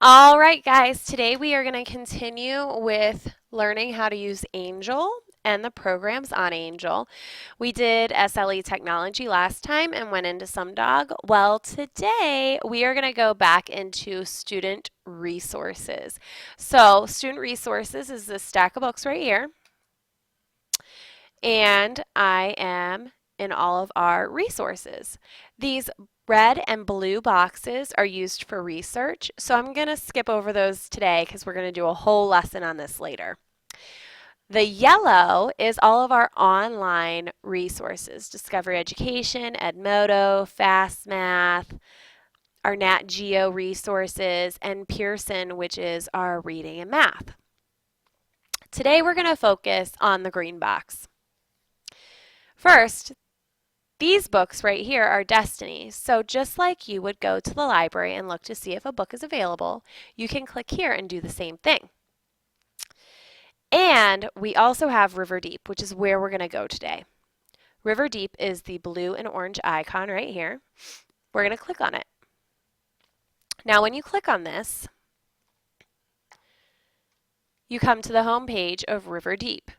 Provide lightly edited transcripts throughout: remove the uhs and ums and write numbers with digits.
All right, guys, today we are going to continue with learning how to use Angel and the programs on Angel. We did SLE technology last time and went into SumDog. Well, today we are going to go back into student resources. So, student resources is this stack of books right here, and I am in all of our resources. These red and blue boxes are used for research, so I'm going to skip over those today because we're going to do a whole lesson on this later. The yellow is all of our online resources, Discovery Education, Edmodo, FastMath, our Nat Geo resources, and Pearson, which is our reading and math. Today we're going to focus on the green box. First, these books right here are destinies. So just like you would go to the library and look to see if a book is available, you can click here and do the same thing. And we also have River Deep, which is where we're going to go today. River Deep is the blue and orange icon right here. We're going to click on it. Now when you click on this, you come to the home page of River Deep.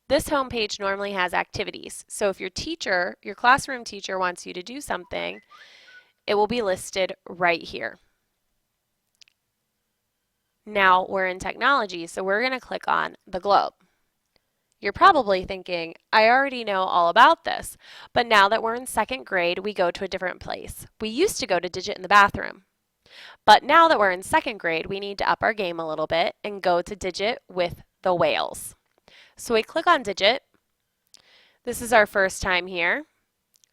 This homepage normally has activities. So if your teacher, your classroom teacher wants you to do something, it will be listed right here. Now we're in technology, so we're going to click on the globe. You're probably thinking, I already know all about this, but now that we're in second grade, we go to a different place. We used to go to Digit in the bathroom, but now that we're in second grade, we need to up our game a little bit and go to Digit with the whales. So we click on Digit. This is our first time here,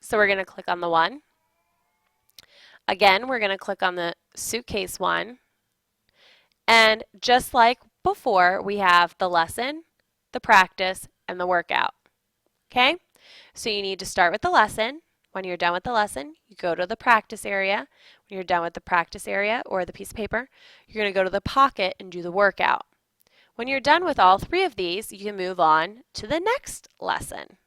so we're going to click on the 1. Again, we're going to click on the suitcase 1. And just like before, we have the lesson, the practice, and the workout. Okay? So you need to start with the lesson. When you're done with the lesson, you go to the practice area. When you're done with the practice area or the piece of paper, you're going to go to the pocket and do the workout. When you're done with all 3 of these, you can move on to the next lesson.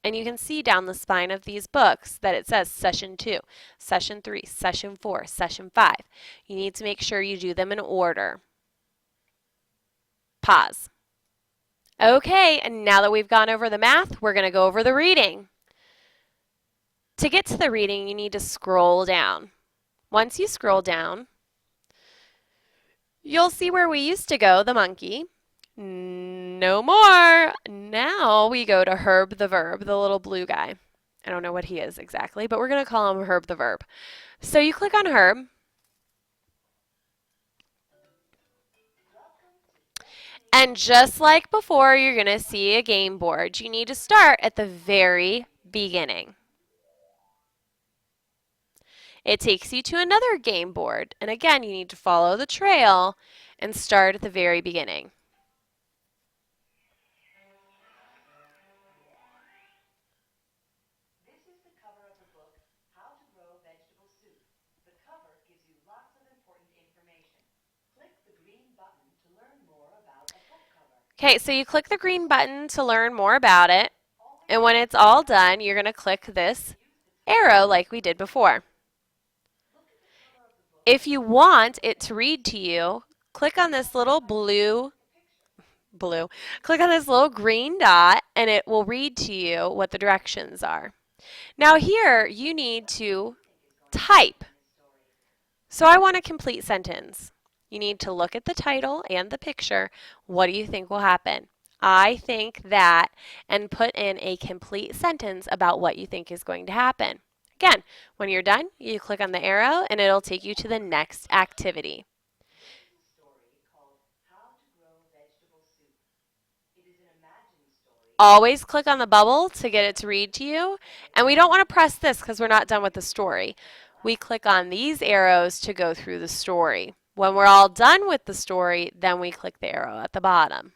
And you can see down the spine of these books that it says Session 2, Session 3, Session 4, Session 5. You need to make sure you do them in order. Pause. Okay, and now that we've gone over the math, we're going to go over the reading. To get to the reading, you need to scroll down. Once you scroll down, you'll see where we used to go, the monkey. No more. Now we go to Herb the verb, the little blue guy. I don't know what he is exactly, but we're going to call him Herb the verb. So you click on Herb. And just like before, you're going to see a game board. You need to start at the very beginning. It takes you to another game board. And again, you need to follow the trail and start at the very beginning. This is the cover of the book, How to Grow Vegetable Soup. The cover gives you lots of important information. Click the green button to learn more about a book cover. Okay, so you click the green button to learn more about it. And when it's all done, you're going to click this arrow like we did before. If you want it to read to you, click on this little click on this little green dot and it will read to you what the directions are. Now here you need to type. So I want a complete sentence. You need to look at the title and the picture. What do you think will happen? I think that, and put in a complete sentence about what you think is going to happen. Again, when you're done, you click on the arrow and it'll take you to the next activity. Always click on the bubble to get it to read to you. And we don't want to press this because we're not done with the story. We click on these arrows to go through the story. When we're all done with the story, then we click the arrow at the bottom.